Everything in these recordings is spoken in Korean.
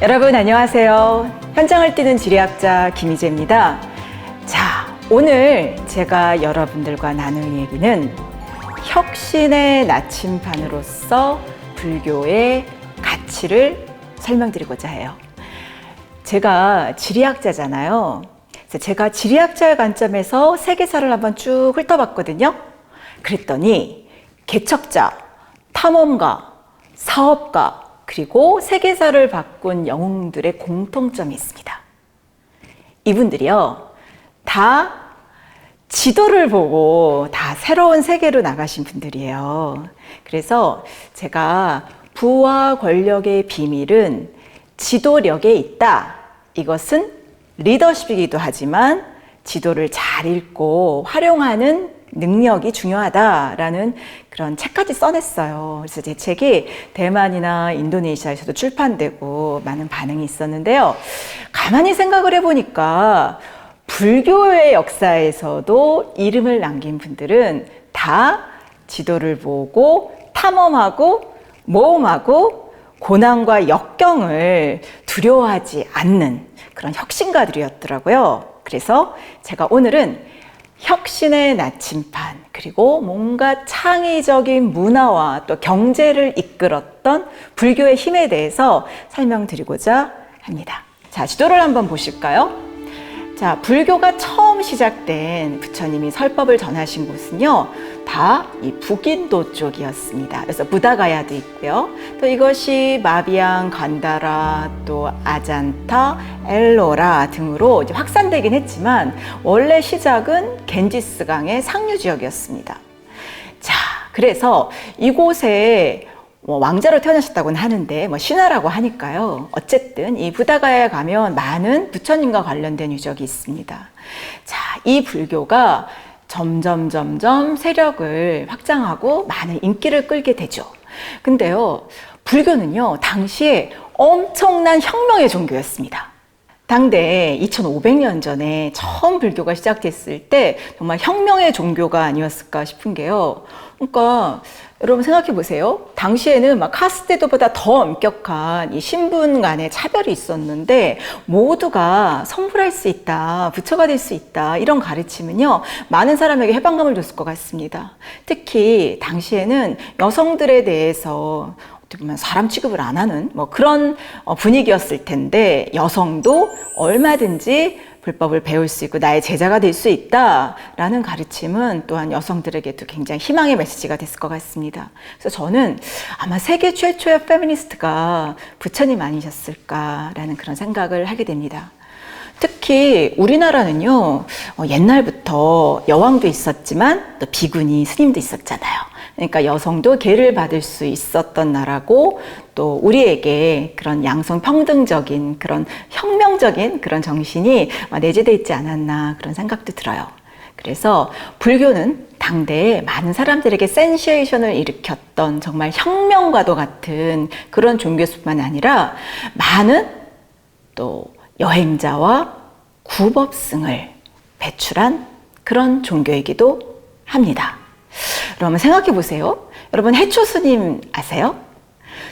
여러분 안녕하세요. 현장을 뛰는 지리학자 김희재입니다. 자, 오늘 제가 여러분들과 나눌 얘기는 혁신의 나침반으로서 불교의 가치를 설명드리고자 해요. 제가 지리학자잖아요. 그래서 제가 지리학자의 관점에서 세계사를 한번 쭉 훑어봤거든요. 그랬더니 개척자, 탐험가, 사업가, 그리고 세계사를 바꾼 영웅들의 공통점이 있습니다. 이분들이요, 다 지도를 보고 다 새로운 세계로 나가신 분들이에요. 그래서 제가 부와 권력의 비밀은 지도력에 있다. 이것은 리더십이기도 하지만 지도를 잘 읽고 활용하는 능력이 중요하다라는 그런 책까지 써냈어요. 그래서 제 책이 대만이나 인도네시아에서도 출판되고 많은 반응이 있었는데요. 가만히 생각을 해보니까 불교의 역사에서도 이름을 남긴 분들은 다 지도를 보고 탐험하고 모험하고 고난과 역경을 두려워하지 않는 그런 혁신가들이었더라고요. 그래서 제가 오늘은 혁신의 나침반, 그리고 뭔가 창의적인 문화와 또 경제를 이끌었던 불교의 힘에 대해서 설명드리고자 합니다. 자, 지도를 한번 보실까요? 자, 불교가 처음 시작된 부처님이 설법을 전하신 곳은요, 다 이 북인도 쪽이었습니다. 그래서 부다가야도 있고요. 또 이것이 마비앙, 간다라, 또 아잔타, 엘로라 등으로 이제 확산되긴 했지만 원래 시작은 겐지스강의 상류 지역이었습니다. 자, 그래서 이곳에 왕자로 태어나셨다고는 하는데 신하라고 하니까요. 어쨌든 이 부다가야에 가면 많은 부처님과 관련된 유적이 있습니다. 자, 이 불교가 점점 세력을 확장하고 많은 인기를 끌게 되죠. 근데요, 불교는요, 당시에 엄청난 혁명의 종교였습니다. 당대 2500년 전에 처음 불교가 시작됐을 때 정말 혁명의 종교가 아니었을까 싶은 게요. 그러니까 여러분 생각해 보세요. 당시에는 막 카스테도보다 더 엄격한 이 신분 간의 차별이 있었는데 모두가 성불할 수 있다, 부처가 될 수 있다, 이런 가르침은요, 많은 사람에게 해방감을 줬을 것 같습니다. 특히 당시에는 여성들에 대해서 어떻게 보면 사람 취급을 안 하는 그런 분위기였을 텐데, 여성도 얼마든지 불법을 배울 수 있고 나의 제자가 될 수 있다라는 가르침은 또한 여성들에게도 굉장히 희망의 메시지가 됐을 것 같습니다. 그래서 저는 아마 세계 최초의 페미니스트가 부처님 아니셨을까라는 그런 생각을 하게 됩니다. 특히 우리나라는요, 옛날부터 여왕도 있었지만 또 비구니 스님도 있었잖아요. 그러니까 여성도 계를 받을 수 있었던 나라고, 또 우리에게 그런 양성 평등적인 그런 혁명적인 그런 정신이 내재되어 있지 않았나 그런 생각도 들어요. 그래서 불교는 당대에 많은 사람들에게 센세이션을 일으켰던 정말 혁명과도 같은 그런 종교뿐만 아니라 많은 또 여행자와 구법승을 배출한 그런 종교이기도 합니다. 여러분 생각해 보세요. 여러분 해초 스님 아세요?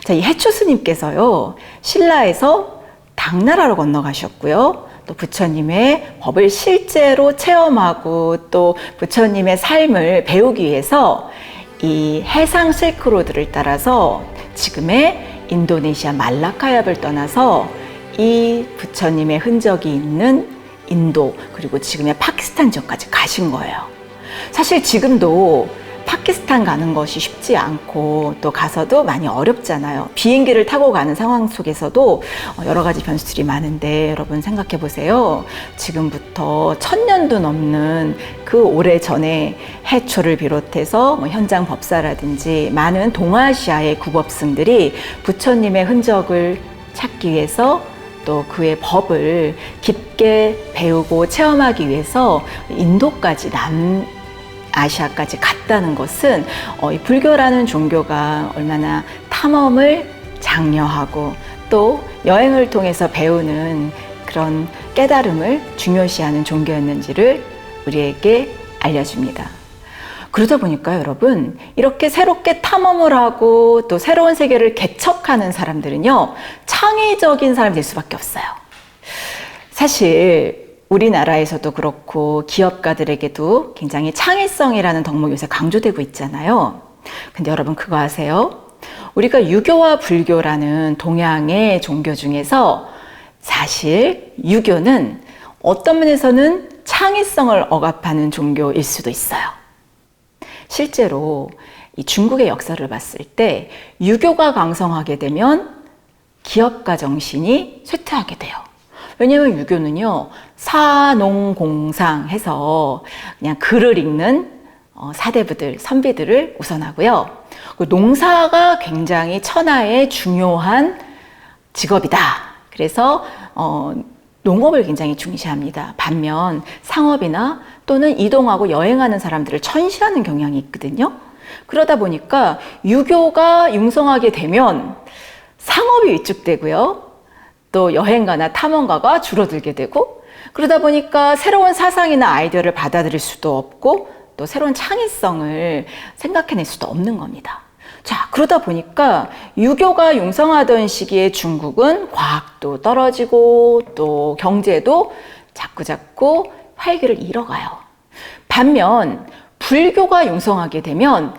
자, 이 해초 스님께서요, 신라에서 당나라로 건너가셨고요. 또 부처님의 법을 실제로 체험하고 또 부처님의 삶을 배우기 위해서 이 해상 실크로드를 따라서 지금의 인도네시아 말라카야를 떠나서 이 부처님의 흔적이 있는 인도, 그리고 지금의 파키스탄 지역까지 가신 거예요. 사실 지금도 파키스탄 가는 것이 쉽지 않고 또 가서도 많이 어렵잖아요. 비행기를 타고 가는 상황 속에서도 여러 가지 변수들이 많은데, 여러분 생각해 보세요. 지금부터 1000년도 넘는 그 오래전에 해초를 비롯해서 현장 법사라든지 많은 동아시아의 구법승들이 부처님의 흔적을 찾기 위해서 또 그의 법을 깊게 배우고 체험하기 위해서 인도까지 아시아까지 갔다는 것은 이 불교라는 종교가 얼마나 탐험을 장려하고 또 여행을 통해서 배우는 그런 깨달음을 중요시하는 종교였는지를 우리에게 알려줍니다. 그러다 보니까 여러분, 이렇게 새롭게 탐험을 하고 또 새로운 세계를 개척하는 사람들은요, 창의적인 사람이 될 수밖에 없어요. 사실 우리나라에서도 그렇고 기업가들에게도 굉장히 창의성이라는 덕목이 요새 강조되고 있잖아요. 근데 여러분 그거 아세요? 우리가 유교와 불교라는 동양의 종교 중에서 사실 유교는 어떤 면에서는 창의성을 억압하는 종교일 수도 있어요. 실제로 이 중국의 역사를 봤을 때 유교가 강성하게 되면 기업가 정신이 쇠퇴하게 돼요. 왜냐하면 유교는요, 사농공상 해서 그냥 글을 읽는 사대부들, 선비들을 우선하고요. 농사가 굉장히 천하의 중요한 직업이다. 그래서 농업을 굉장히 중시합니다. 반면 상업이나 또는 이동하고 여행하는 사람들을 천시하는 경향이 있거든요. 그러다 보니까 유교가 융성하게 되면 상업이 위축되고요. 또 여행가나 탐험가가 줄어들게 되고, 그러다 보니까 새로운 사상이나 아이디어를 받아들일 수도 없고 또 새로운 창의성을 생각해낼 수도 없는 겁니다. 자, 그러다 보니까 유교가 융성하던 시기에 중국은 과학도 떨어지고 또 경제도 자꾸자꾸 활기를 잃어가요. 반면 불교가 융성하게 되면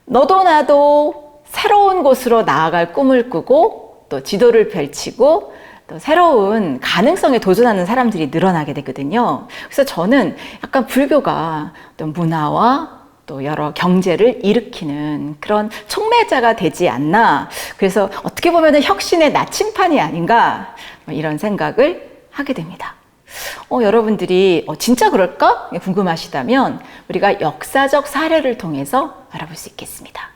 너도 나도 새로운 곳으로 나아갈 꿈을 꾸고 또 지도를 펼치고 또 새로운 가능성에 도전하는 사람들이 늘어나게 되거든요. 그래서 저는 약간 불교가 어떤 문화와 또 여러 경제를 일으키는 그런 촉매자가 되지 않나. 그래서 어떻게 보면 혁신의 나침판이 아닌가, 이런 생각을 하게 됩니다. 여러분들이 진짜 그럴까? 궁금하시다면 우리가 역사적 사례를 통해서 알아볼 수 있겠습니다.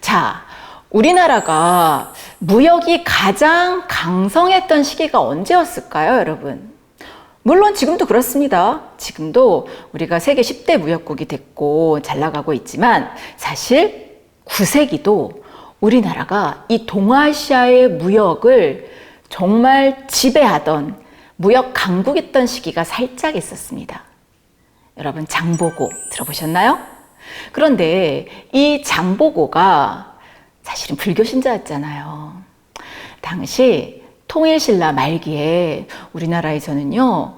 자, 우리나라가 무역이 가장 강성했던 시기가 언제였을까요, 여러분? 물론 지금도 그렇습니다. 지금도 우리가 세계 10대 무역국이 됐고 잘 나가고 있지만 사실 9세기도 우리나라가 이 동아시아의 무역을 정말 지배하던 무역 강국이었던 시기가 살짝 있었습니다. 여러분 장보고 들어보셨나요? 그런데 이 장보고가 사실은 불교 신자였잖아요. 당시 통일신라 말기에 우리나라에서는요,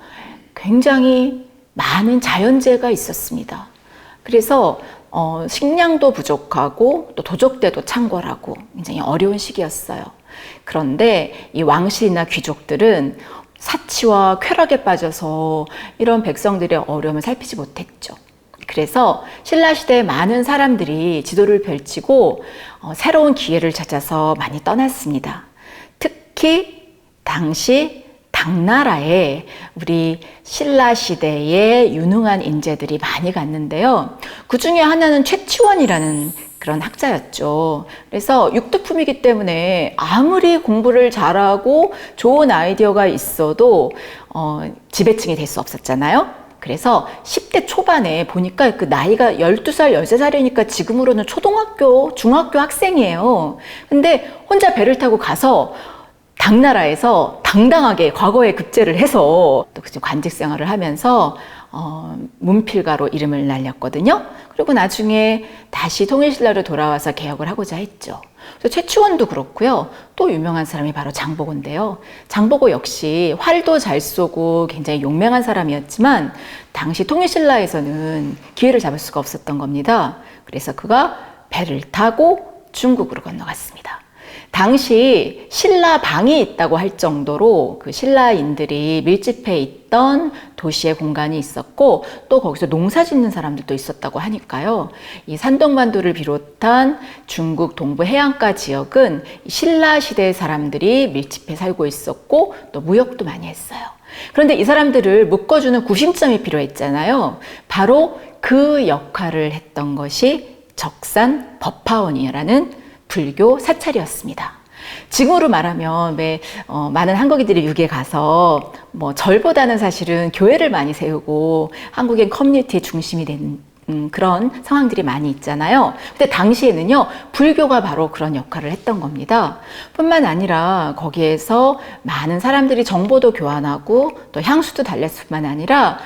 굉장히 많은 자연재해가 있었습니다. 그래서 식량도 부족하고 또 도적대도 창궐하고 굉장히 어려운 시기였어요. 그런데 이 왕실이나 귀족들은 사치와 쾌락에 빠져서 이런 백성들의 어려움을 살피지 못했죠. 그래서 신라시대에 많은 사람들이 지도를 펼치고 새로운 기회를 찾아서 많이 떠났습니다. 특히 당시 당나라에 우리 신라시대에 유능한 인재들이 많이 갔는데요. 그 중에 하나는 최치원이라는 그런 학자였죠. 그래서 육두품이기 때문에 아무리 공부를 잘하고 좋은 아이디어가 있어도 지배층이 될 수 없었잖아요. 그래서 10대 초반에 보니까 그 나이가 12살, 13살이니까 지금으로는 초등학교, 중학교 학생이에요. 근데 혼자 배를 타고 가서 당나라에서 당당하게 과거에 급제를 해서 또 관직 생활을 하면서 문필가로 이름을 날렸거든요. 그리고 나중에 다시 통일신라로 돌아와서 개혁을 하고자 했죠. 그래서 최치원도 그렇고요. 또 유명한 사람이 바로 장보고인데요. 장보고 역시 활도 잘 쏘고 굉장히 용맹한 사람이었지만 당시 통일신라에서는 기회를 잡을 수가 없었던 겁니다. 그래서 그가 배를 타고 중국으로 건너갔습니다. 당시 신라방이 있다고 할 정도로 그 신라인들이 밀집해 있던 도시의 공간이 있었고 또 거기서 농사 짓는 사람들도 있었다고 하니까요. 이 산동반도를 비롯한 중국 동부 해안가 지역은 신라 시대의 사람들이 밀집해 살고 있었고 또 무역도 많이 했어요. 그런데 이 사람들을 묶어주는 구심점이 필요했잖아요. 바로 그 역할을 했던 것이 적산 법화원이라는 불교 사찰이었습니다. 지금으로 말하면 왜 많은 한국인들이 유교에 가서 절보다는 사실은 교회를 많이 세우고 한국인 커뮤니티의 중심이 된 그런 상황들이 많이 있잖아요. 근데 당시에는요, 불교가 바로 그런 역할을 했던 겁니다. 뿐만 아니라 거기에서 많은 사람들이 정보도 교환하고 또 향수도 달랬을 뿐만 아니라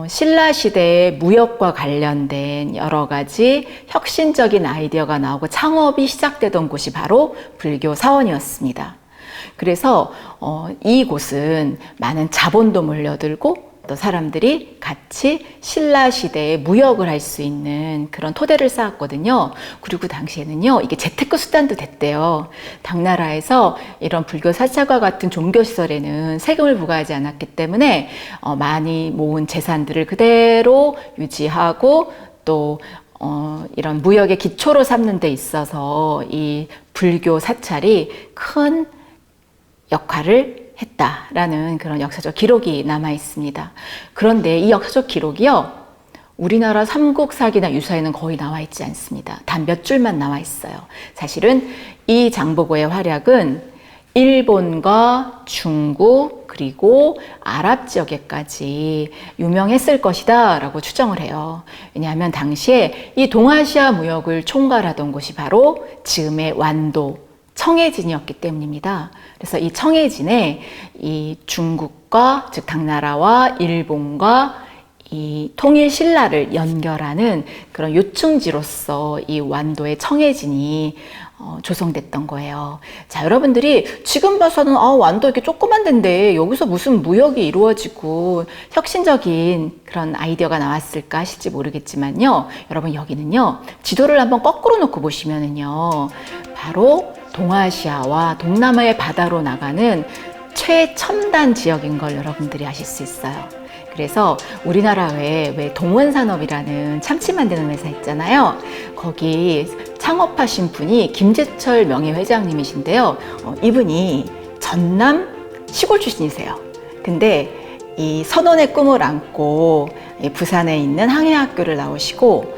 신라 시대의 무역과 관련된 여러 가지 혁신적인 아이디어가 나오고 창업이 시작되던 곳이 바로 불교 사원이었습니다. 그래서 이곳은 많은 자본도 몰려들고 또 사람들이 같이 신라 시대에 무역을 할 수 있는 그런 토대를 쌓았거든요. 그리고 당시에는요, 이게 재테크 수단도 됐대요. 당나라에서 이런 불교 사찰과 같은 종교시설에는 세금을 부과하지 않았기 때문에 많이 모은 재산들을 그대로 유지하고 또 이런 무역의 기초로 삼는 데 있어서 이 불교 사찰이 큰 역할을 했다라는 그런 역사적 기록이 남아 있습니다. 그런데 이 역사적 기록이요, 우리나라 삼국사기나 유사에는 거의 나와 있지 않습니다. 단 몇 줄만 나와 있어요. 사실은 이 장보고의 활약은 일본과 중국 그리고 아랍 지역에까지 유명했을 것이다 라고 추정을 해요. 왜냐하면 당시에 이 동아시아 무역을 총괄하던 곳이 바로 지금의 완도 청해진이었기 때문입니다. 그래서 이 청해진에 이 중국과, 즉 당나라와 일본과 이 통일 신라를 연결하는 그런 요충지로서 이 완도의 청해진이 조성됐던 거예요. 자, 여러분들이 지금 봐서는 완도 이렇게 조그만 데인데 여기서 무슨 무역이 이루어지고 혁신적인 그런 아이디어가 나왔을까 하실지 모르겠지만요. 여러분, 여기는요, 지도를 한번 거꾸로 놓고 보시면은요, 바로 동아시아와 동남아의 바다로 나가는 최첨단 지역인 걸 여러분들이 아실 수 있어요. 그래서 우리나라 외에 왜 동원산업이라는 참치 만드는 회사 있잖아요. 거기 창업하신 분이 김재철 명예회장님이신데요. 이분이 전남 시골 출신이세요. 근데 이 선원의 꿈을 안고 부산에 있는 항해학교를 나오시고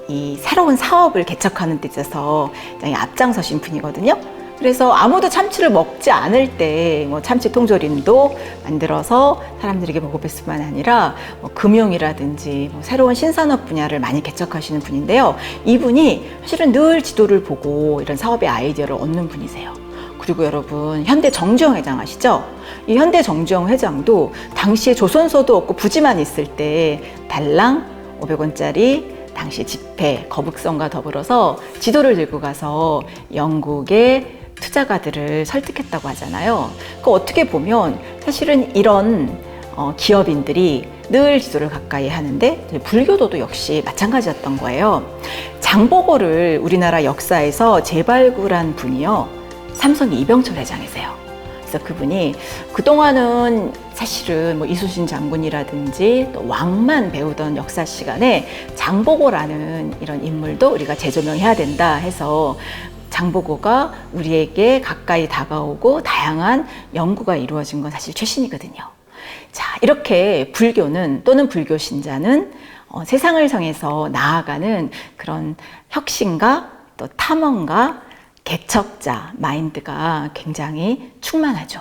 이 새로운 사업을 개척하는 데 있어서 굉장히 앞장서신 분이거든요. 그래서 아무도 참치를 먹지 않을 때 참치 통조림도 만들어서 사람들에게 보급했을 뿐만 아니라 금융이라든지 새로운 신산업 분야를 많이 개척하시는 분인데요. 이분이 사실은 늘 지도를 보고 이런 사업의 아이디어를 얻는 분이세요. 그리고 여러분, 현대 정주영 회장 아시죠? 이 현대 정주영 회장도 당시에 조선소도 없고 부지만 있을 때 달랑 500원짜리 당시 지폐, 거북선과 더불어서 지도를 들고 가서 영국의 투자가들을 설득했다고 하잖아요. 그 어떻게 보면 사실은 이런 기업인들이 늘 지도를 가까이 하는데 불교도도 역시 마찬가지였던 거예요. 장보고를 우리나라 역사에서 재발굴한 분이요, 삼성 이병철 회장이세요. 그래서 그분이 그동안은 사실은 이순신 장군이라든지 또 왕만 배우던 역사 시간에 장보고라는 이런 인물도 우리가 재조명해야 된다 해서 장보고가 우리에게 가까이 다가오고 다양한 연구가 이루어진 건 사실 최신이거든요. 자, 이렇게 불교는 또는 불교 신자는 세상을 향해서 나아가는 그런 혁신가 또 탐험가 개척자 마인드가 굉장히 충만하죠.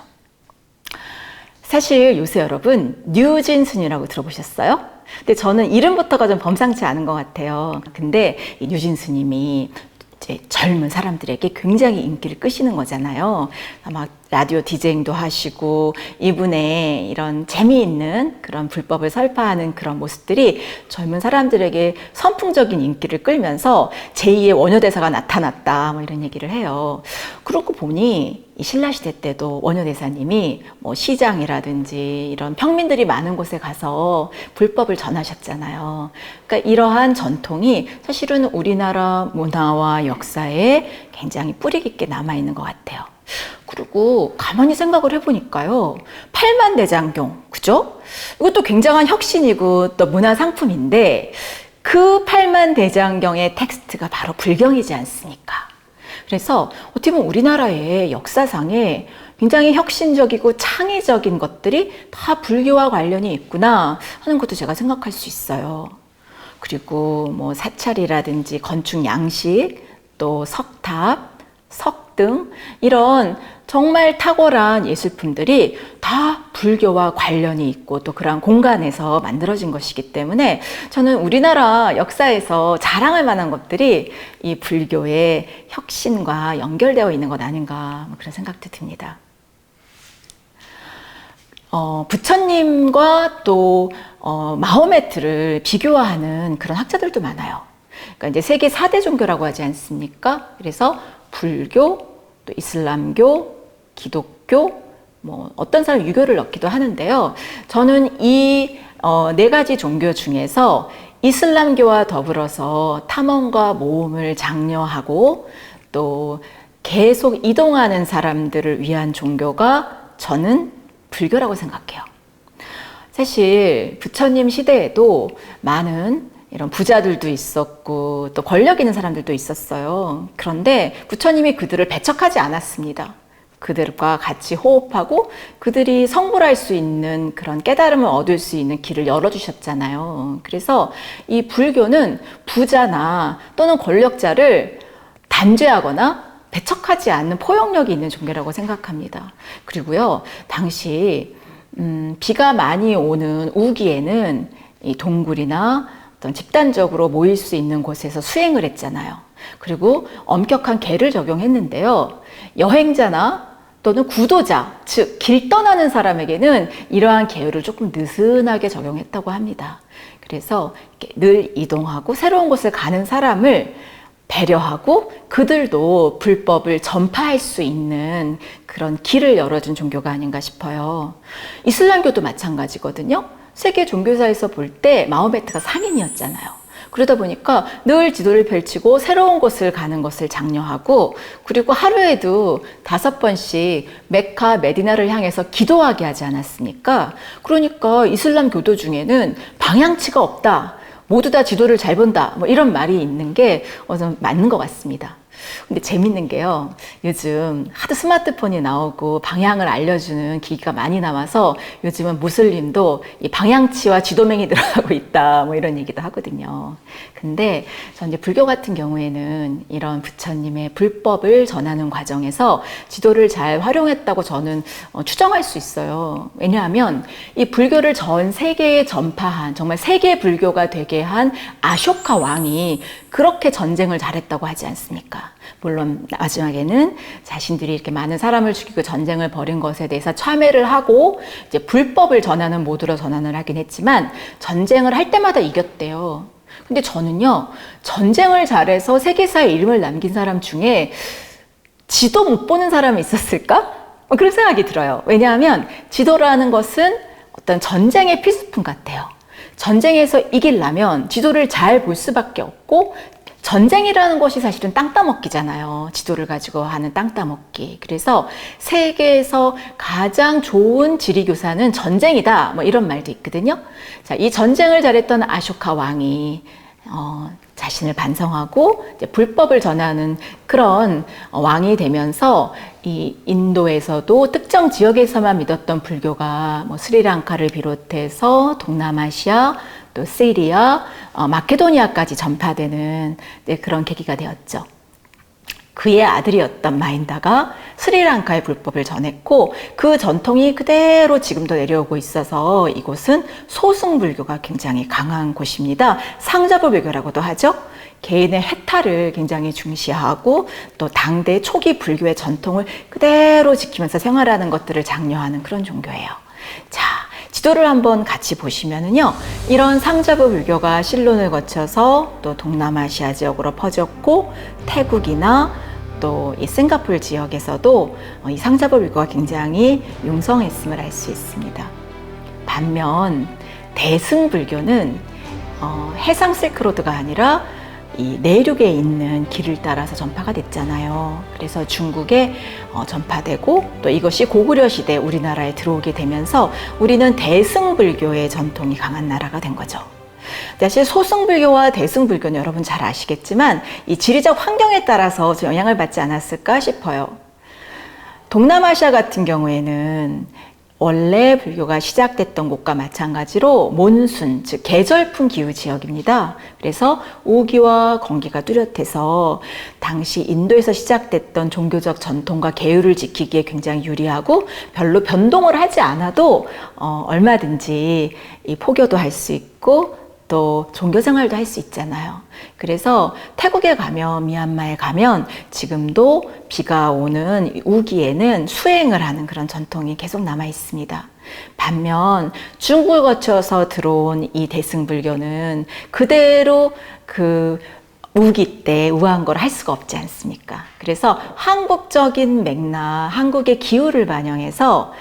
사실 요새 여러분 뉴진순이라고 들어보셨어요? 근데 저는 이름부터가 좀 범상치 않은 것 같아요. 근데 이 뉴진스님이 이제 젊은 사람들에게 굉장히 인기를 끄시는 거잖아요. 막 라디오 디제잉도 하시고 이분의 이런 재미있는 그런 불법을 설파하는 그런 모습들이 젊은 사람들에게 선풍적인 인기를 끌면서 제2의 원효대사가 나타났다 이런 얘기를 해요. 그러고 보니 이 신라시대 때도 원효대사님이 시장이라든지 이런 평민들이 많은 곳에 가서 불법을 전하셨잖아요. 그러니까 이러한 전통이 사실은 우리나라 문화와 역사에 굉장히 뿌리 깊게 남아있는 것 같아요. 그리고 가만히 생각을 해보니까요, 팔만대장경, 그죠? 이것도 굉장한 혁신이고 또 문화상품인데 그 팔만대장경의 텍스트가 바로 불경이지 않습니까? 그래서 어떻게 보면 우리나라의 역사상에 굉장히 혁신적이고 창의적인 것들이 다 불교와 관련이 있구나 하는 것도 제가 생각할 수 있어요. 그리고 사찰이라든지 건축 양식, 또 석탑, 석등 이런 정말 탁월한 예술품들이 다 불교와 관련이 있고 또 그러한 공간에서 만들어진 것이기 때문에 저는 우리나라 역사에서 자랑할 만한 것들이 이 불교의 혁신과 연결되어 있는 것 아닌가 그런 생각도 듭니다. 부처님과 또 마호메트를 비교하는 그런 학자들도 많아요. 그러니까 이제 세계 4대 종교라고 하지 않습니까? 그래서 불교, 또 이슬람교, 기독교, 뭐 어떤 사람 유교를 넣기도 하는데요. 저는 이 네 가지 종교 중에서 이슬람교와 더불어서 탐험과 모험을 장려하고 또 계속 이동하는 사람들을 위한 종교가 저는 불교라고 생각해요. 사실 부처님 시대에도 많은 이런 부자들도 있었고 또 권력 있는 사람들도 있었어요. 그런데 부처님이 그들을 배척하지 않았습니다. 그들과 같이 호흡하고 그들이 성불할 수 있는 그런 깨달음을 얻을 수 있는 길을 열어주셨잖아요. 그래서 이 불교는 부자나 또는 권력자를 단죄하거나 배척하지 않는 포용력이 있는 종교라고 생각합니다. 그리고요, 당시 비가 많이 오는 우기에는 이 동굴이나 어떤 집단적으로 모일 수 있는 곳에서 수행을 했잖아요. 그리고 엄격한 계를 적용했는데요. 여행자나 또는 구도자, 즉 길 떠나는 사람에게는 이러한 계율을 조금 느슨하게 적용했다고 합니다. 그래서 늘 이동하고 새로운 곳을 가는 사람을 배려하고 그들도 불법을 전파할 수 있는 그런 길을 열어준 종교가 아닌가 싶어요. 이슬람교도 마찬가지거든요. 세계 종교사에서 볼 때 마호메트가 상인이었잖아요. 그러다 보니까 늘 지도를 펼치고 새로운 곳을 가는 것을 장려하고 그리고 하루에도 5번씩 메카, 메디나를 향해서 기도하게 하지 않았습니까? 그러니까 이슬람 교도 중에는 방향치가 없다. 모두 다 지도를 잘 본다. 뭐 이런 말이 있는 게 좀 맞는 것 같습니다. 근데 재밌는 게요. 요즘 하도 스마트폰이 나오고 방향을 알려주는 기기가 많이 나와서 요즘은 무슬림도 이 방향치와 지도맹이 들어가고 있다. 뭐 이런 얘기도 하거든요. 근데 전 이제 불교 같은 경우에는 이런 부처님의 불법을 전하는 과정에서 지도를 잘 활용했다고 저는 추정할 수 있어요. 왜냐하면 이 불교를 전 세계에 전파한 정말 세계 불교가 되게 한 아쇼카 왕이 그렇게 전쟁을 잘했다고 하지 않습니까? 물론 마지막에는 자신들이 이렇게 많은 사람을 죽이고 전쟁을 벌인 것에 대해서 참회를 하고 이제 불법을 전하는 모드로 전환을 하긴 했지만 전쟁을 할 때마다 이겼대요. 근데 저는요, 전쟁을 잘해서 세계사에 이름을 남긴 사람 중에 지도 못 보는 사람이 있었을까? 그런 생각이 들어요. 왜냐하면 지도라는 것은 어떤 전쟁의 필수품 같아요. 전쟁에서 이기려면 지도를 잘 볼 수밖에 없고 전쟁이라는 것이 사실은 땅 따먹기잖아요. 지도를 가지고 하는 땅 따먹기. 그래서 세계에서 가장 좋은 지리교사는 전쟁이다. 뭐 이런 말도 있거든요. 자, 이 전쟁을 잘했던 아쇼카 왕이 자신을 반성하고 이제 불법을 전하는 그런 왕이 되면서 이 인도에서도 특정 지역에서만 믿었던 불교가 뭐 스리랑카를 비롯해서 동남아시아 또 시리아, 마케도니아까지 전파되는 그런 계기가 되었죠. 그의 아들이었던 마힌다가 스리랑카의 불법을 전했고 그 전통이 그대로 지금도 내려오고 있어서 이곳은 소승불교가 굉장히 강한 곳입니다. 상자부 불교라고도 하죠. 개인의 해탈을 굉장히 중시하고 또 당대 초기 불교의 전통을 그대로 지키면서 생활하는 것들을 장려하는 그런 종교예요. 자, 지도를 한번 같이 보시면은요, 이런 상자부 불교가 실론을 거쳐서 또 동남아시아 지역으로 퍼졌고 태국이나 또 이 싱가포르 지역에서도 이 상자부 불교가 굉장히 융성했음을 알 수 있습니다. 반면 대승불교는 해상 실크로드가 아니라 이 내륙에 있는 길을 따라서 전파가 됐잖아요. 그래서 중국에 전파되고 또 이것이 고구려 시대 우리나라에 들어오게 되면서 우리는 대승불교의 전통이 강한 나라가 된 거죠. 사실 소승불교와 대승불교는 여러분 잘 아시겠지만 이 지리적 환경에 따라서 영향을 받지 않았을까 싶어요. 동남아시아 같은 경우에는 원래 불교가 시작됐던 곳과 마찬가지로 몬순, 즉 계절풍 기후 지역입니다. 그래서 우기와 건기가 뚜렷해서 당시 인도에서 시작됐던 종교적 전통과 계율을 지키기에 굉장히 유리하고 별로 변동을 하지 않아도 얼마든지 이 포교도 할 수 있고 또 종교 생활도 할 수 있잖아요. 그래서 태국에 가면, 미얀마에 가면 지금도 비가 오는 우기에는 수행을 하는 그런 전통이 계속 남아 있습니다. 반면 중국을 거쳐서 들어온 이 대승불교는 그대로 그 우기 때 우한 걸 할 수가 없지 않습니까? 그래서 한국적인 맥락, 한국의 기후를 반영해서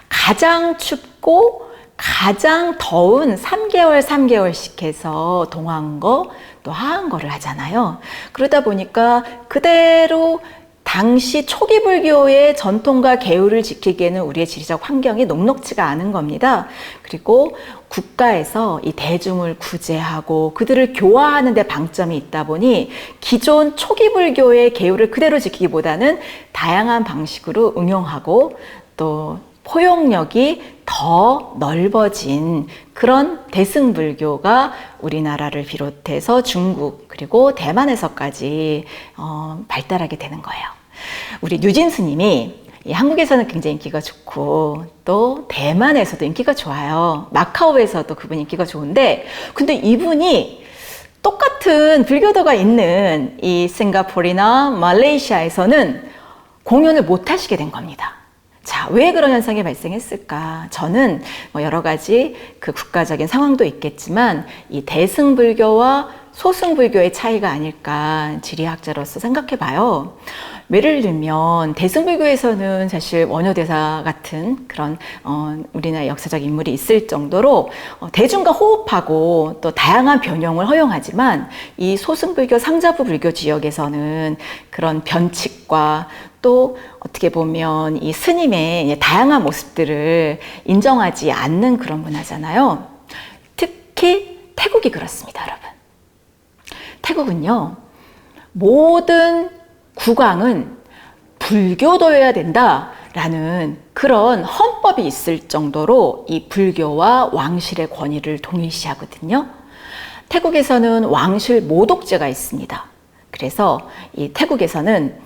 가장 춥고 가장 더운 3개월씩 해서 동한 거, 또 하한 거를 하잖아요. 그러다 보니까 그대로 당시 초기 불교의 전통과 계율을 지키기에는 우리의 지리적 환경이 녹록지가 않은 겁니다. 그리고 국가에서 이 대중을 구제하고 그들을 교화하는 데 방점이 있다 보니 기존 초기 불교의 계율을 그대로 지키기보다는 다양한 방식으로 응용하고 또 포용력이 더 넓어진 그런 대승불교가 우리나라를 비롯해서 중국 그리고 대만에서까지 발달하게 되는 거예요. 우리 류진 스님이 한국에서는 굉장히 인기가 좋고 또 대만에서도 인기가 좋아요. 마카오에서도 그분 인기가 좋은데 근데 이분이 똑같은 불교도가 있는 이 싱가포르나 말레이시아에서는 공연을 못 하시게 된 겁니다. 자, 왜 그런 현상이 발생했을까? 저는 여러 가지 그 국가적인 상황도 있겠지만 이 대승불교와 소승불교의 차이가 아닐까 지리학자로서 생각해 봐요. 예를 들면 대승불교에서는 사실 원효대사 같은 그런 우리나라의 역사적 인물이 있을 정도로 대중과 호흡하고 또 다양한 변형을 허용하지만 이 소승불교 상자부 불교 지역에서는 그런 변칙과 또 어떻게 보면 이 스님의 다양한 모습들을 인정하지 않는 그런 문화잖아요. 특히 태국이 그렇습니다, 여러분. 태국은요, 모든 국왕은 불교도여야 된다라는 그런 헌법이 있을 정도로 이 불교와 왕실의 권위를 동일시하거든요. 태국에서는 왕실 모독제가 있습니다. 그래서 이 태국에서는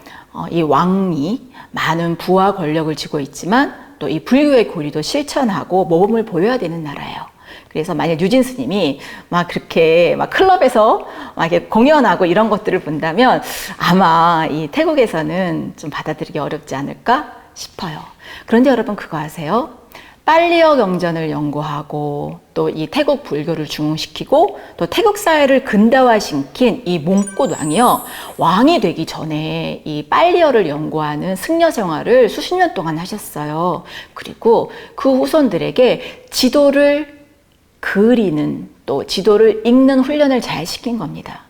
이 왕이 많은 부와 권력을 쥐고 있지만 또 이 불교의 교리도 실천하고 모범을 보여야 되는 나라예요. 그래서 만약 유진 스님이 막 그렇게 막 클럽에서 막 이렇게 공연하고 이런 것들을 본다면 아마 이 태국에서는 좀 받아들이기 어렵지 않을까 싶어요. 그런데 여러분 그거 아세요? 빨리어 경전을 연구하고 또 이 태국 불교를 중흥시키고 또 태국 사회를 근대화시킨 이 몽꽃 왕이요. 왕이 되기 전에 이 빨리어를 연구하는 승려 생활을 수십 년 동안 하셨어요. 그리고 그 후손들에게 지도를 그리는 또 지도를 읽는 훈련을 잘 시킨 겁니다.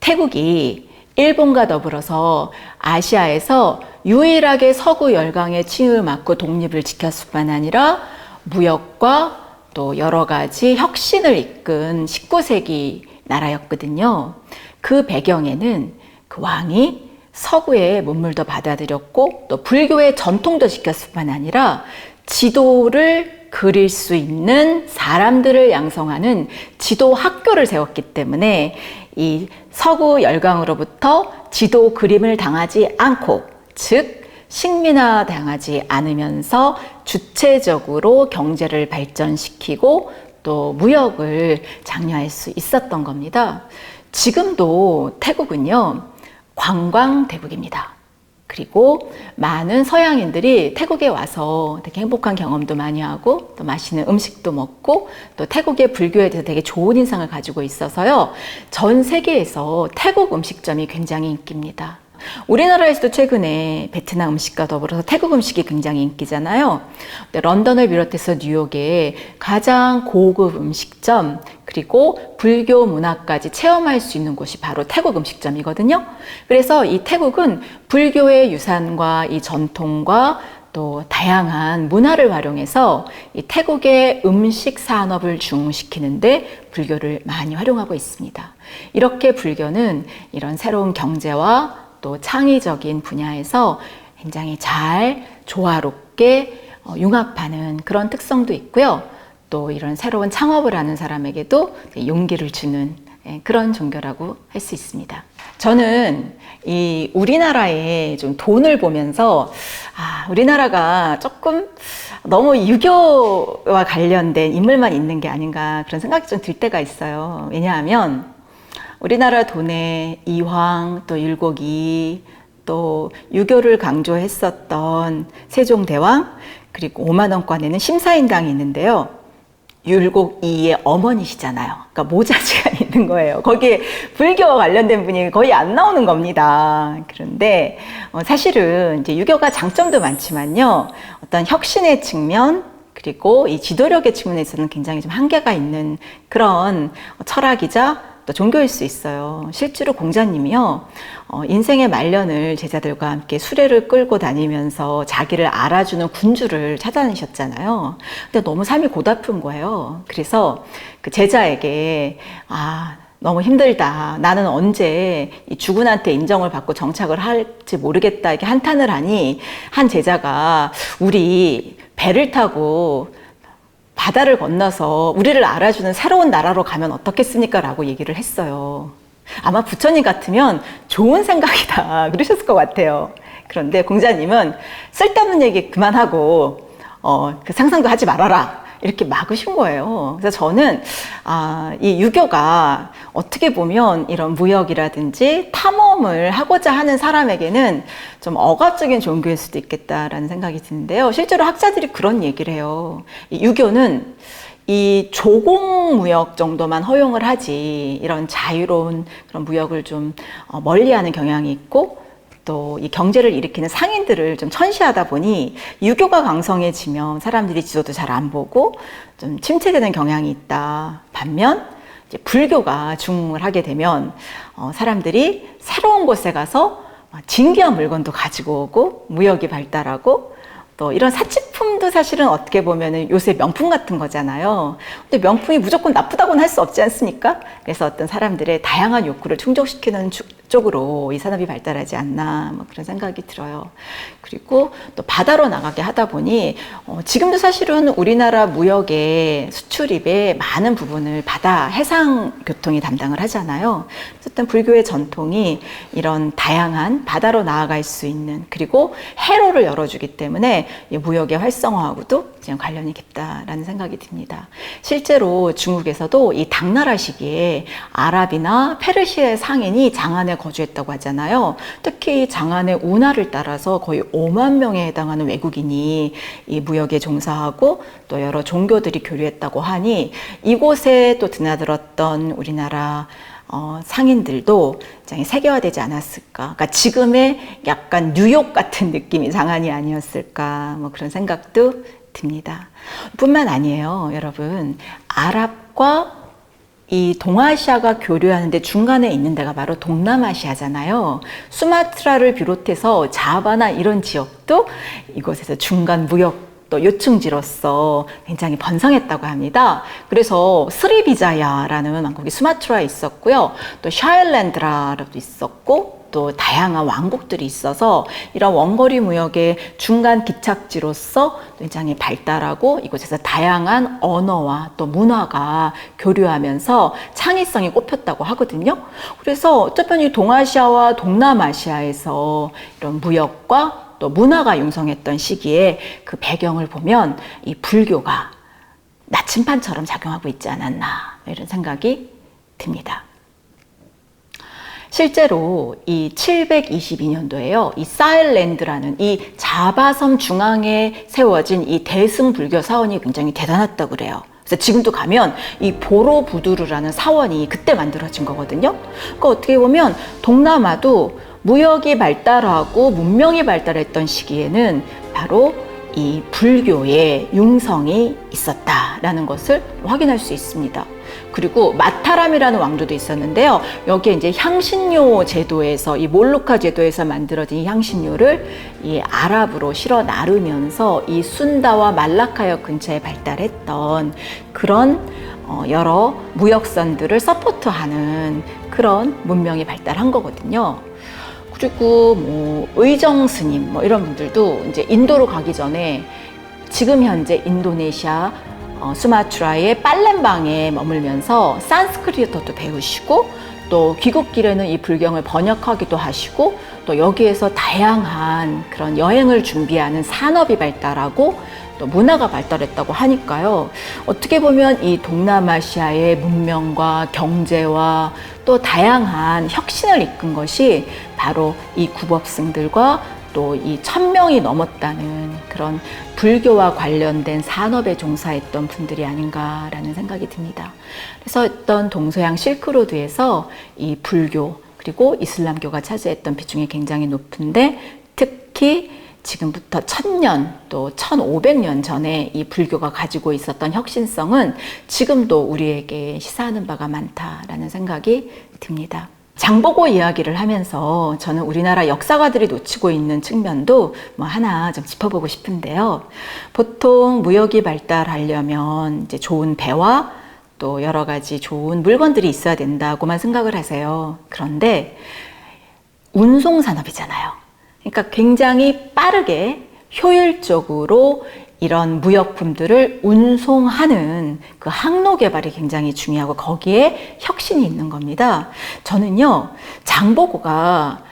태국이 일본과 더불어서 아시아에서 유일하게 서구 열강의 침입을 막고 독립을 지켰을 뿐만 아니라 무역과 또 여러 가지 혁신을 이끈 19세기 나라였거든요. 그 배경에는 그 왕이 서구의 문물도 받아들였고 또 불교의 전통도 지켰을 뿐만 아니라 지도를 그릴 수 있는 사람들을 양성하는 지도 학교를 세웠기 때문에 이 서구 열강으로부터 지도 그림을 당하지 않고, 즉 식민화 당하지 않으면서 주체적으로 경제를 발전시키고 또 무역을 장려할 수 있었던 겁니다. 지금도 태국은요, 관광 대국입니다. 그리고 많은 서양인들이 태국에 와서 되게 행복한 경험도 많이 하고 또 맛있는 음식도 먹고 또 태국의 불교에 대해서 되게 좋은 인상을 가지고 있어서요. 전 세계에서 태국 음식점이 굉장히 인기입니다. 우리나라에서도 최근에 베트남 음식과 더불어서 태국 음식이 굉장히 인기잖아요. 런던을 비롯해서 뉴욕에 가장 고급 음식점 그리고 불교 문화까지 체험할 수 있는 곳이 바로 태국 음식점이거든요. 그래서 이 태국은 불교의 유산과 이 전통과 또 다양한 문화를 활용해서 이 태국의 음식 산업을 중흥시키는데 불교를 많이 활용하고 있습니다. 이렇게 불교는 이런 새로운 경제와 또 창의적인 분야에서 굉장히 잘 조화롭게 융합하는 그런 특성도 있고요. 또 이런 새로운 창업을 하는 사람에게도 용기를 주는 그런 종교라고 할 수 있습니다. 저는 이 우리나라의 좀 돈을 보면서 우리나라가 조금 너무 유교와 관련된 인물만 있는 게 아닌가 그런 생각이 좀 들 때가 있어요. 왜냐하면 우리나라 돈에 이황, 또 율곡이, 또 유교를 강조했었던 세종대왕, 그리고 5만 원권에는 심사인당이 있는데요. 율곡 이의 어머니시잖아요. 그러니까 모자지가 있는 거예요. 거기에 불교와 관련된 분이 거의 안 나오는 겁니다. 그런데 사실은 이제 유교가 장점도 많지만요. 어떤 혁신의 측면, 그리고 이 지도력의 측면에서는 굉장히 좀 한계가 있는 그런 철학이자 또 종교일 수 있어요. 실제로 공자님이요, 인생의 말년을 제자들과 함께 수레를 끌고 다니면서 자기를 알아주는 군주를 찾아내셨잖아요. 근데 너무 삶이 고달픈 거예요. 그래서 그 제자에게, 너무 힘들다. 나는 언제 이 주군한테 인정을 받고 정착을 할지 모르겠다. 이렇게 한탄을 하니, 한 제자가 우리 배를 타고 바다를 건너서 우리를 알아주는 새로운 나라로 가면 어떻겠습니까? 라고 얘기를 했어요. 아마 부처님 같으면 좋은 생각이다 그러셨을 것 같아요. 그런데 공자님은 쓸데없는 얘기 그만하고 그 상상도 하지 말아라 이렇게 막으신 거예요. 그래서 저는 이 유교가 어떻게 보면 이런 무역이라든지 탐험을 하고자 하는 사람에게는 좀 억압적인 종교일 수도 있겠다라는 생각이 드는데요. 실제로 학자들이 그런 얘기를 해요. 이 유교는 이 조공무역 정도만 허용을 하지 이런 자유로운 그런 무역을 좀 멀리하는 경향이 있고, 또 이 경제를 일으키는 상인들을 좀 천시하다 보니 유교가 강성해지면 사람들이 지도도 잘 안 보고 좀 침체되는 경향이 있다. 반면 이제 불교가 중흥을 하게 되면 사람들이 새로운 곳에 가서 진귀한 물건도 가지고 오고 무역이 발달하고, 또 이런 사치품도 사실은 어떻게 보면은 요새 명품 같은 거잖아요. 근데 명품이 무조건 나쁘다고는 할 수 없지 않습니까? 그래서 어떤 사람들의 다양한 욕구를 충족시키는 쪽으로 이 산업이 발달하지 않나, 뭐 그런 생각이 들어요. 그리고 또 바다로 나가게 하다 보니 지금도 사실은 우리나라 무역의 수출입의 많은 부분을 바다 해상 교통이 담당을 하잖아요. 어쨌든 불교의 전통이 이런 다양한 바다로 나아갈 수 있는, 그리고 해로를 열어주기 때문에 무역의 활성화하고도 지금 관련이 깊다라는 생각이 듭니다. 실제로 중국에서도 이 당나라 시기에 아랍이나 페르시아의 상인이 장안에 거주했다고 하잖아요. 특히 장안의 운하를 따라서 거의 5만 명에 해당하는 외국인이 이 무역에 종사하고 또 여러 종교들이 교류했다고 하니, 이곳에 또 드나들었던 우리나라 상인들도 굉장히 세계화되지 않았을까. 그러니까 지금의 약간 뉴욕 같은 느낌이 장안이 아니었을까. 뭐 그런 생각도 듭니다. 뿐만 아니에요, 여러분. 아랍과 이 동아시아가 교류하는데 중간에 있는 데가 바로 동남아시아잖아요. 수마트라를 비롯해서 자바나 이런 지역도 이곳에서 중간 무역 또 요충지로서 굉장히 번성했다고 합니다. 그래서 스리비자야라는 왕국이 수마트라에 있었고요. 또 샤일랜드라도 있었고, 또 다양한 왕국들이 있어서 이런 원거리 무역의 중간 기착지로서 굉장히 발달하고, 이곳에서 다양한 언어와 또 문화가 교류하면서 창의성이 꼽혔다고 하거든요. 그래서 어쩌면 이 동아시아와 동남아시아에서 이런 무역과 또 문화가 융성했던 시기에 그 배경을 보면 이 불교가 나침반처럼 작용하고 있지 않았나, 이런 생각이 듭니다. 실제로 이 722년도에요. 이 사일랜드라는 이 자바섬 중앙에 세워진 이 대승 불교 사원이 굉장히 대단했다고 그래요. 그래서 지금도 가면 이 보로부두르라는 사원이 그때 만들어진 거거든요. 그러니까 어떻게 보면 동남아도 무역이 발달하고 문명이 발달했던 시기에는 바로 이 불교의 융성이 있었다라는 것을 확인할 수 있습니다. 그리고 마타람이라는 왕조도 있었는데요. 여기에 이제 향신료 제도에서, 이 몰루카 제도에서 만들어진 이 향신료를 이 아랍으로 실어 나르면서 이 순다와 말라카역 근처에 발달했던 그런 여러 무역선들을 서포트하는 그런 문명이 발달한 거거든요. 그리고 뭐 의정 스님 뭐 이런 분들도 이제 인도로 가기 전에 지금 현재 인도네시아 수마트라의 팔렘방에 머물면서 산스크리트어도 배우시고, 또 귀국길에는 이 불경을 번역하기도 하시고, 또 여기에서 다양한 그런 여행을 준비하는 산업이 발달하고, 또 문화가 발달했다고 하니까요. 어떻게 보면 이 동남아시아의 문명과 경제와 또 다양한 혁신을 이끈 것이 바로 이 굽업승들과 또 이 1000명이 넘었다는 그런 불교와 관련된 산업에 종사했던 분들이 아닌가라는 생각이 듭니다. 그래서 어떤 동서양 실크로드에서 이 불교 그리고 이슬람교가 차지했던 비중이 굉장히 높은데, 특히 지금부터 1000년 또 1500년 전에 이 불교가 가지고 있었던 혁신성은 지금도 우리에게 시사하는 바가 많다라는 생각이 듭니다. 장보고 이야기를 하면서 저는 우리나라 역사가들이 놓치고 있는 측면도 하나 좀 짚어보고 싶은데요. 보통 무역이 발달하려면 이제 좋은 배와 또 여러 가지 좋은 물건들이 있어야 된다고만 생각을 하세요. 그런데 운송산업이잖아요. 그러니까 굉장히 빠르게 효율적으로 이런 무역품들을 운송하는 그 항로 개발이 굉장히 중요하고 거기에 혁신이 있는 겁니다. 저는요, 장보고가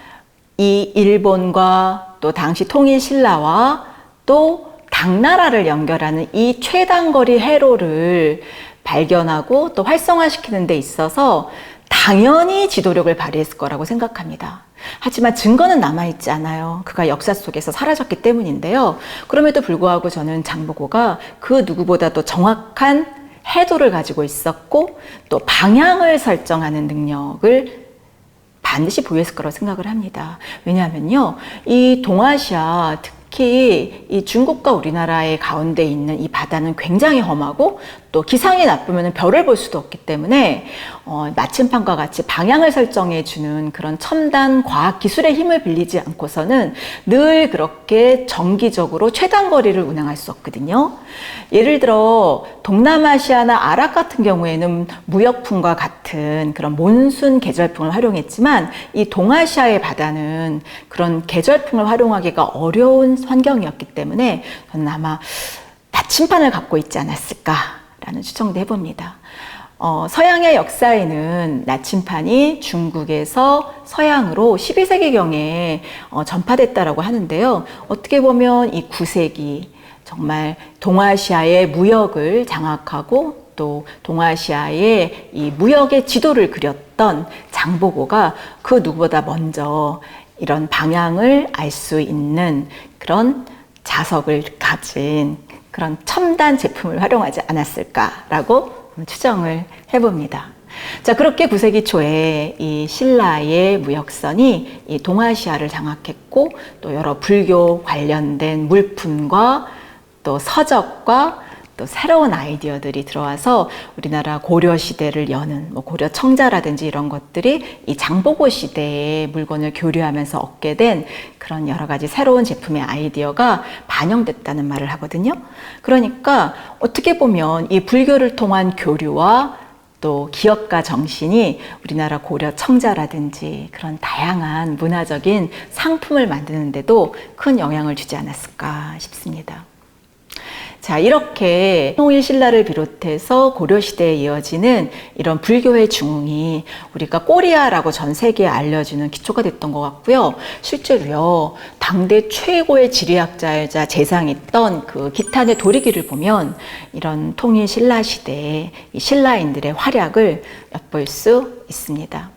이 일본과 또 당시 통일 신라와 또 당나라를 연결하는 이 최단거리 해로를 발견하고 또 활성화시키는 데 있어서 당연히 지도력을 발휘했을 거라고 생각합니다. 하지만 증거는 남아있지 않아요. 그가 역사 속에서 사라졌기 때문인데요. 그럼에도 불구하고 저는 장보고가 그 누구보다도 정확한 해도를 가지고 있었고 또 방향을 설정하는 능력을 반드시 보유했을 거라고 생각을 합니다. 왜냐하면요, 이 동아시아, 특히 이 중국과 우리나라의 가운데 있는 이 바다는 굉장히 험하고 또 기상이 나쁘면 별을 볼 수도 없기 때문에 나침판과 같이 방향을 설정해 주는 그런 첨단 과학 기술의 힘을 빌리지 않고서는 늘 그렇게 정기적으로 최단거리를 운항할 수 없거든요. 예를 들어 동남아시아나 아랍 같은 경우에는 무역풍과 같은 그런 몬순 계절풍을 활용했지만 이 동아시아의 바다는 그런 계절풍을 활용하기가 어려운 환경이었기 때문에 저는 아마 나침판을 갖고 있지 않았을까라는 추정도 해봅니다. 서양의 역사에는 나침판이 중국에서 서양으로 12세기경에 전파됐다라고 하는데요. 어떻게 보면 이 9세기 정말 동아시아의 무역을 장악하고 또 동아시아의 이 무역의 지도를 그렸던 장보고가 그 누구보다 먼저 이런 방향을 알 수 있는 그런 자석을 가진 그런 첨단 제품을 활용하지 않았을까라고 추정을 해봅니다. 자, 그렇게 9세기 초에 이 신라의 무역선이 이 동아시아를 장악했고 또 여러 불교 관련된 물품과 또 서적과 또 새로운 아이디어들이 들어와서 우리나라 고려 시대를 여는 고려 청자라든지 이런 것들이 이 장보고 시대의 물건을 교류하면서 얻게 된 그런 여러 가지 새로운 제품의 아이디어가 반영됐다는 말을 하거든요. 그러니까 어떻게 보면 이 불교를 통한 교류와 또 기업가 정신이 우리나라 고려 청자라든지 그런 다양한 문화적인 상품을 만드는데도 큰 영향을 주지 않았을까 싶습니다. 자, 이렇게 통일 신라를 비롯해서 고려시대에 이어지는 이런 불교의 중흥이 우리가 꼬리아라고 전 세계에 알려주는 기초가 됐던 것 같고요. 실제로요, 당대 최고의 지리학자이자 재상했던 그 기탄의 도리기를 보면 이런 통일 신라 시대에 이 신라인들의 활약을 엿볼 수 있습니다.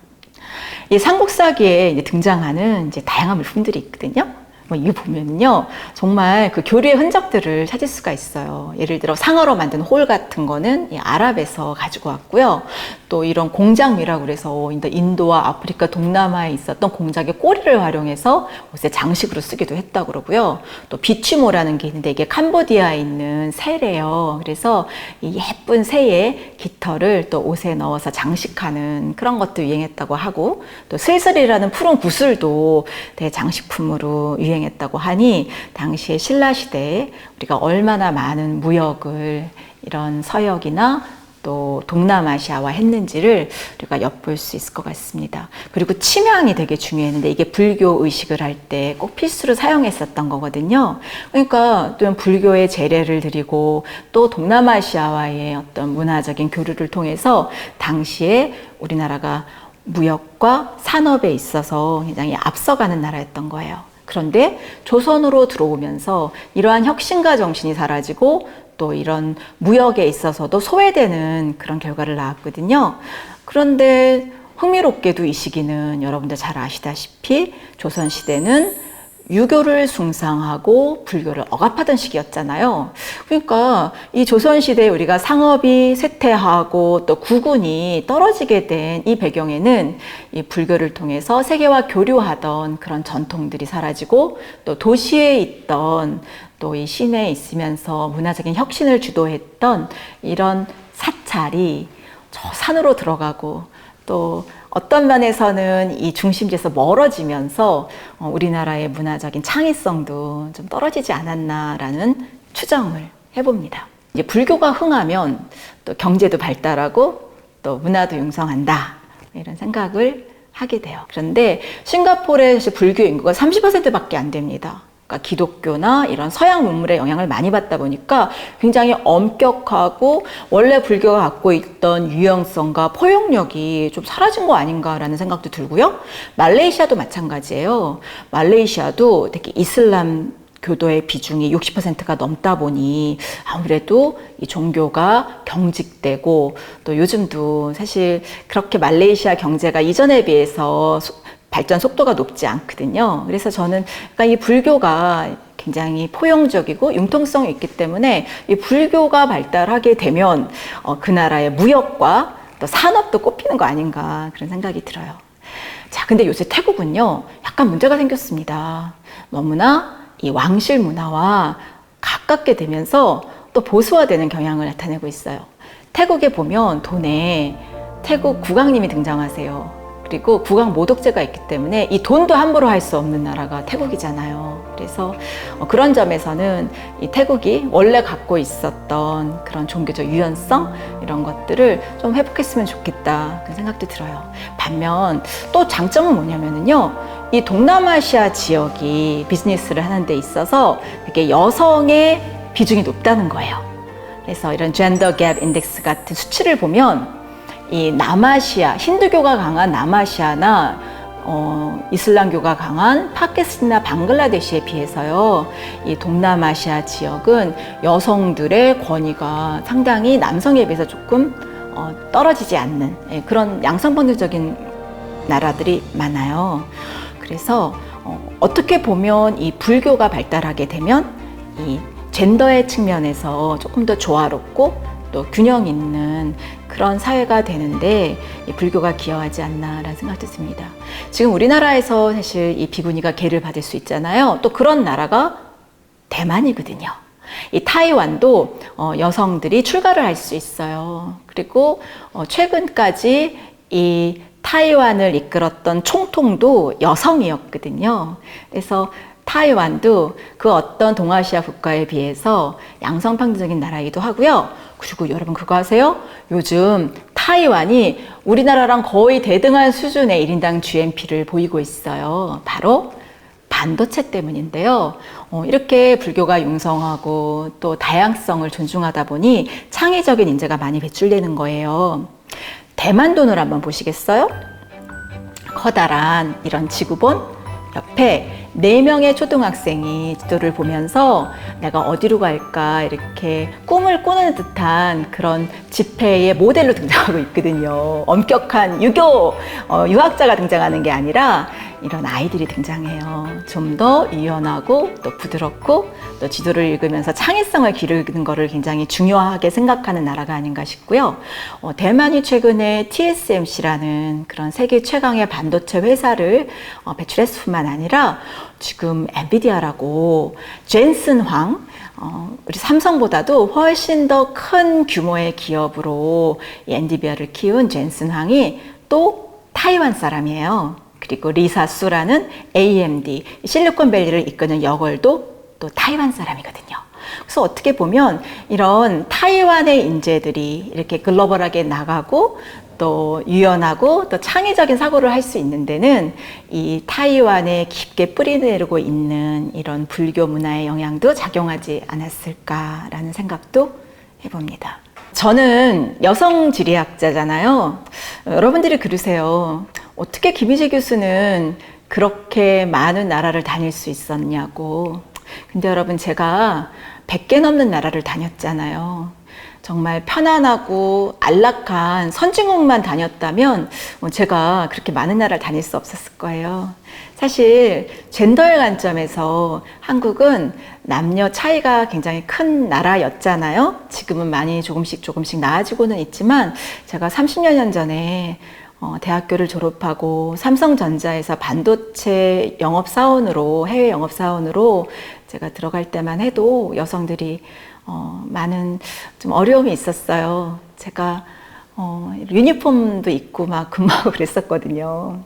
이 삼국사기에 이제 등장하는 이제 다양한 물품들이 있거든요. 이거 보면요, 정말 그 교류의 흔적들을 찾을 수가 있어요. 예를 들어 상어로 만든 홀 같은 거는 이 아랍에서 가지고 왔고요. 또 이런 공작미라고 그래서 인도와 아프리카 동남아에 있었던 공작의 꼬리를 활용해서 옷에 장식으로 쓰기도 했다고 그러고요. 또 비취모라는 게 있는데 이게 캄보디아에 있는 새래요. 그래서 이 예쁜 새의 깃털을 또 옷에 넣어서 장식하는 그런 것도 유행했다고 하고, 또 슬슬이라는 푸른 구슬도 대장식품으로 유행했다고 하니 당시에 신라시대에 우리가 얼마나 많은 무역을 이런 서역이나 또 동남아시아와 했는지를 우리가 엿볼 수 있을 것 같습니다. 그리고 침향이 되게 중요했는데 이게 불교 의식을 할 때 꼭 필수로 사용했었던 거거든요. 그러니까 또 불교의 제례를 드리고 또 동남아시아와의 어떤 문화적인 교류를 통해서 당시에 우리나라가 무역과 산업에 있어서 굉장히 앞서가는 나라였던 거예요. 그런데 조선으로 들어오면서 이러한 혁신가 정신이 사라지고 또 이런 무역에 있어서도 소외되는 그런 결과를 낳았거든요. 그런데 흥미롭게도 이 시기는 여러분들 잘 아시다시피 조선시대는 유교를 숭상하고 불교를 억압하던 시기였잖아요. 그러니까 이 조선시대에 우리가 상업이 쇠퇴하고 또 구군이 떨어지게 된 이 배경에는 이 불교를 통해서 세계와 교류하던 그런 전통들이 사라지고 또 도시에 있던 또 이 시내에 있으면서 문화적인 혁신을 주도했던 이런 사찰이 저 산으로 들어가고 또 어떤 면에서는 이 중심지에서 멀어지면서 우리나라의 문화적인 창의성도 좀 떨어지지 않았나라는 추정을 해봅니다. 이제 불교가 흥하면 또 경제도 발달하고 또 문화도 융성한다 이런 생각을 하게 돼요. 그런데 싱가포르의 불교 인구가 30%밖에 안 됩니다. 그러니까 기독교나 이런 서양 문물의 영향을 많이 받다 보니까 굉장히 엄격하고 원래 불교가 갖고 있던 유연성과 포용력이 좀 사라진 거 아닌가라는 생각도 들고요. 말레이시아도 마찬가지예요. 말레이시아도 특히 이슬람 교도의 비중이 60%가 넘다 보니 아무래도 이 종교가 경직되고 또 요즘도 사실 그렇게 말레이시아 경제가 이전에 비해서 발전 속도가 높지 않거든요. 그래서 저는 그러니까 이 불교가 굉장히 포용적이고 융통성이 있기 때문에 이 불교가 발달하게 되면 그 나라의 무역과 또 산업도 꼽히는 거 아닌가 그런 생각이 들어요. 자, 근데 요새 태국은요, 약간 문제가 생겼습니다. 너무나 이 왕실 문화와 가깝게 되면서 또 보수화되는 경향을 나타내고 있어요. 태국에 보면 돈에 태국 국왕님이 등장하세요. 그리고 국왕 모독죄가 있기 때문에 이 돈도 함부로 할 수 없는 나라가 태국이잖아요. 그래서 그런 점에서는 이 태국이 원래 갖고 있었던 그런 종교적 유연성 이런 것들을 좀 회복했으면 좋겠다 그런 생각도 들어요. 반면 또 장점은 뭐냐면요, 이 동남아시아 지역이 비즈니스를 하는 데 있어서 이렇게 여성의 비중이 높다는 거예요. 그래서 이런 젠더 갭 인덱스 같은 수치를 보면 이 남아시아, 힌두교가 강한 남아시아나 이슬람교가 강한 파키스탄이나 방글라데시에 비해서요, 이 동남아시아 지역은 여성들의 권위가 상당히 남성에 비해서 조금 떨어지지 않는 그런 양성평등적인 나라들이 많아요. 그래서 어떻게 보면 이 불교가 발달하게 되면 이 젠더의 측면에서 조금 더 조화롭고 또 균형 있는 그런 사회가 되는데 이 불교가 기여하지 않나라는 생각도 듭니다. 지금 우리나라에서 사실 이 비구니가 계를 받을 수 있잖아요. 또 그런 나라가 대만이거든요. 이 타이완도 여성들이 출가를 할 수 있어요. 그리고 최근까지 이 타이완을 이끌었던 총통도 여성이었거든요. 그래서 타이완도 그 어떤 동아시아 국가에 비해서 양성평등적인 나라이기도 하고요. 그리고 여러분 그거 아세요? 요즘 타이완이 우리나라랑 거의 대등한 수준의 1인당 GNP를 보이고 있어요. 바로 반도체 때문인데요. 이렇게 불교가 융성하고 또 다양성을 존중하다 보니 창의적인 인재가 많이 배출되는 거예요. 대만 돈을 한번 보시겠어요? 커다란 이런 지구본 옆에 4명의 초등학생이 지도를 보면서 내가 어디로 갈까 이렇게 꿈을 꾸는 듯한 그런 집회의 모델로 등장하고 있거든요. 엄격한 유교 유학자가 등장하는 게 아니라 이런 아이들이 등장해요. 좀 더 유연하고 또 부드럽고 또 지도를 읽으면서 창의성을 기르는 것을 굉장히 중요하게 생각하는 나라가 아닌가 싶고요. 대만이 최근에 TSMC라는 그런 세계 최강의 반도체 회사를 배출했을 뿐만 아니라 지금 엔비디아라고 젠슨 황, 우리 삼성보다도 훨씬 더 큰 규모의 기업으로 이 엔비디아를 키운 젠슨 황이 또 타이완 사람이에요. 그리고 리사 수라는 AMD, 실리콘밸리를 이끄는 여걸도 또 타이완 사람이거든요. 그래서 어떻게 보면 이런 타이완의 인재들이 이렇게 글로벌하게 나가고 또 유연하고 또 창의적인 사고를 할 수 있는 데는 이 타이완에 깊게 뿌리내리고 있는 이런 불교 문화의 영향도 작용하지 않았을까라는 생각도 해봅니다. 저는 여성 지리학자잖아요. 여러분들이 그러세요. 어떻게 김희재 교수는 그렇게 많은 나라를 다닐 수 있었냐고. 근데 여러분, 제가 100개 넘는 나라를 다녔잖아요. 정말 편안하고 안락한 선진국만 다녔다면 제가 그렇게 많은 나라를 다닐 수 없었을 거예요. 사실 젠더의 관점에서 한국은 남녀 차이가 굉장히 큰 나라였잖아요. 지금은 많이 조금씩 나아지고는 있지만, 제가 30여 년 전에 대학교를 졸업하고 삼성전자에서 반도체 영업사원으로, 해외 영업사원으로 제가 들어갈 때만 해도 여성들이 많은 좀 어려움이 있었어요. 제가 유니폼도 입고 막 근무하고 그랬었거든요.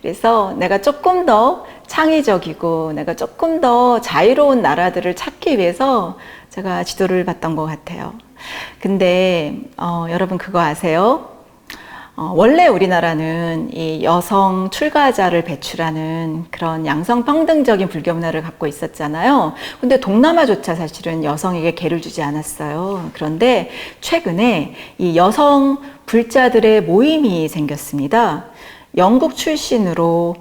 그래서 내가 조금 더 창의적이고 내가 조금 더 자유로운 나라들을 찾기 위해서 제가 지도를 받던 것 같아요. 근데 여러분 그거 아세요? 원래 우리나라는 이 여성 출가자를 배출하는 그런 양성평등적인 불교 문화를 갖고 있었잖아요. 근데 동남아조차 사실은 여성에게 계를 주지 않았어요. 그런데 최근에 이 여성 불자들의 모임이 생겼습니다. 영국 출신으로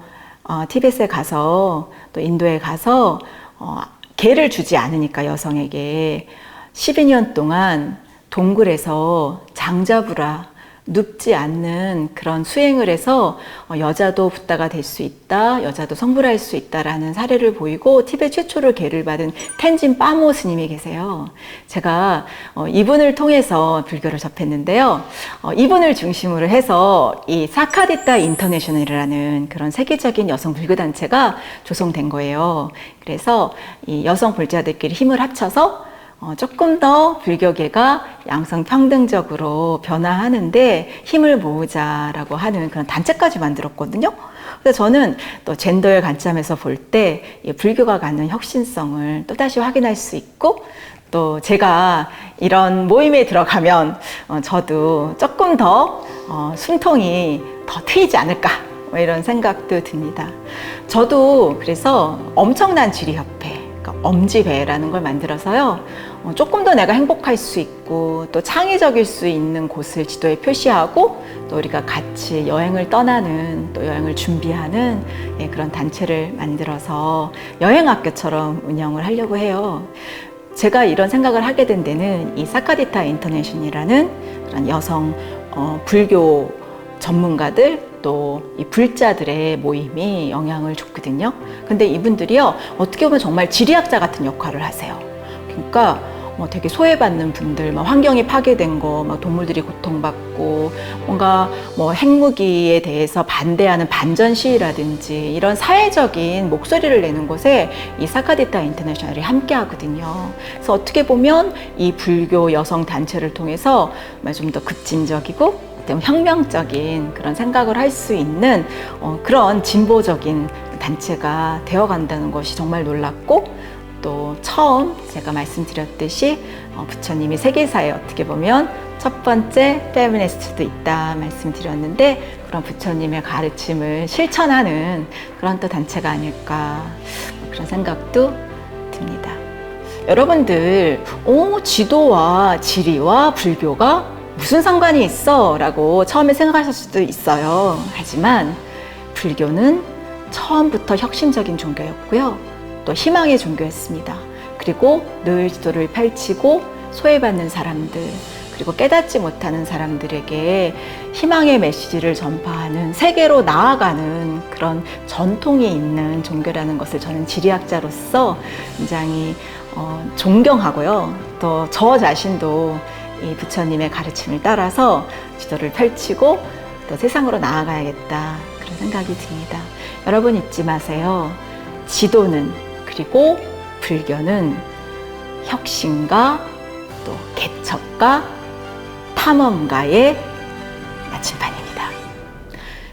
티벳에 가서 또 인도에 가서 계를 주지 않으니까 여성에게 12년 동안 동굴에서 장자부라 눕지 않는 그런 수행을 해서 여자도 붓다가 될 수 있다, 여자도 성불할 수 있다라는 사례를 보이고 티벳 최초로 계를 받은 텐진 빠모 스님이 계세요. 제가 이분을 통해서 불교를 접했는데요. 이분을 중심으로 해서 이 사카디타 인터내셔널이라는 그런 세계적인 여성 불교 단체가 조성된 거예요. 그래서 이 여성 불자들끼리 힘을 합쳐서 조금 더 불교계가 양성평등적으로 변화하는데 힘을 모으자라고 하는 그런 단체까지 만들었거든요. 그래서 저는 또 젠더의 관점에서 볼 때 불교가 갖는 혁신성을 또다시 확인할 수 있고, 또 제가 이런 모임에 들어가면 저도 조금 더 숨통이 더 트이지 않을까, 뭐 이런 생각도 듭니다. 저도 그래서 엄청난 지리협회, 그러니까 엄지회라는 걸 만들어서요, 조금 더 내가 행복할 수 있고 또 창의적일 수 있는 곳을 지도에 표시하고, 또 우리가 같이 여행을 떠나는, 또 여행을 준비하는 그런 단체를 만들어서 여행학교처럼 운영을 하려고 해요. 제가 이런 생각을 하게 된 데는 이 사카디타 인터내셔널이라는 그런 여성 불교 전문가들, 또 이 불자들의 모임이 영향을 줬거든요. 근데 이분들이요, 어떻게 보면 정말 지리학자 같은 역할을 하세요. 그러니까 되게 소외받는 분들, 막 환경이 파괴된 거, 막 동물들이 고통받고, 뭔가 핵무기에 대해서 반대하는 반전 시위라든지 이런 사회적인 목소리를 내는 곳에 이 사카디타 인터내셔널이 함께 하거든요. 그래서 어떻게 보면 이 불교 여성 단체를 통해서 좀 더 급진적이고 혁명적인 그런 생각을 할 수 있는 그런 진보적인 단체가 되어간다는 것이 정말 놀랍고, 또 처음 제가 말씀드렸듯이 부처님이 세계사에 어떻게 보면 첫 번째 페미니스트도 있다 말씀드렸는데, 그런 부처님의 가르침을 실천하는 그런 또 단체가 아닐까, 그런 생각도 듭니다. 여러분들, 지도와 지리와 불교가 무슨 상관이 있어? 라고 처음에 생각하실 수도 있어요. 하지만 불교는 처음부터 혁신적인 종교였고요, 또 희망의 종교였습니다. 그리고 늘 지도를 펼치고 소외받는 사람들, 그리고 깨닫지 못하는 사람들에게 희망의 메시지를 전파하는, 세계로 나아가는 그런 전통이 있는 종교라는 것을 저는 지리학자로서 굉장히 존경하고요. 또 저 자신도 이 부처님의 가르침을 따라서 지도를 펼치고 또 세상으로 나아가야겠다, 그런 생각이 듭니다. 여러분 잊지 마세요. 지도는, 그리고 불교는 혁신과 또 개척과 탐험가의 나침반입니다.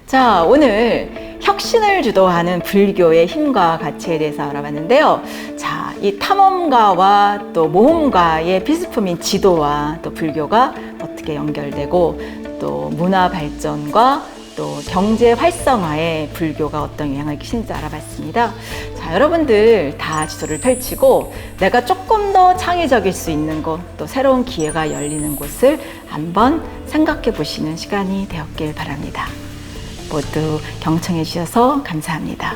자, 오늘 혁신을 주도하는 불교의 힘과 가치에 대해서 알아봤는데요. 자, 이 탐험가와 또 모험가의 필수품인 지도와 또 불교가 어떻게 연결되고, 또 문화 발전과 또 경제 활성화에 불교가 어떤 영향을 끼치는지 알아봤습니다. 자, 여러분들 다 지도를 펼치고 내가 조금 더 창의적일 수 있는 곳, 또 새로운 기회가 열리는 곳을 한번 생각해 보시는 시간이 되었길 바랍니다. 모두 경청해 주셔서 감사합니다.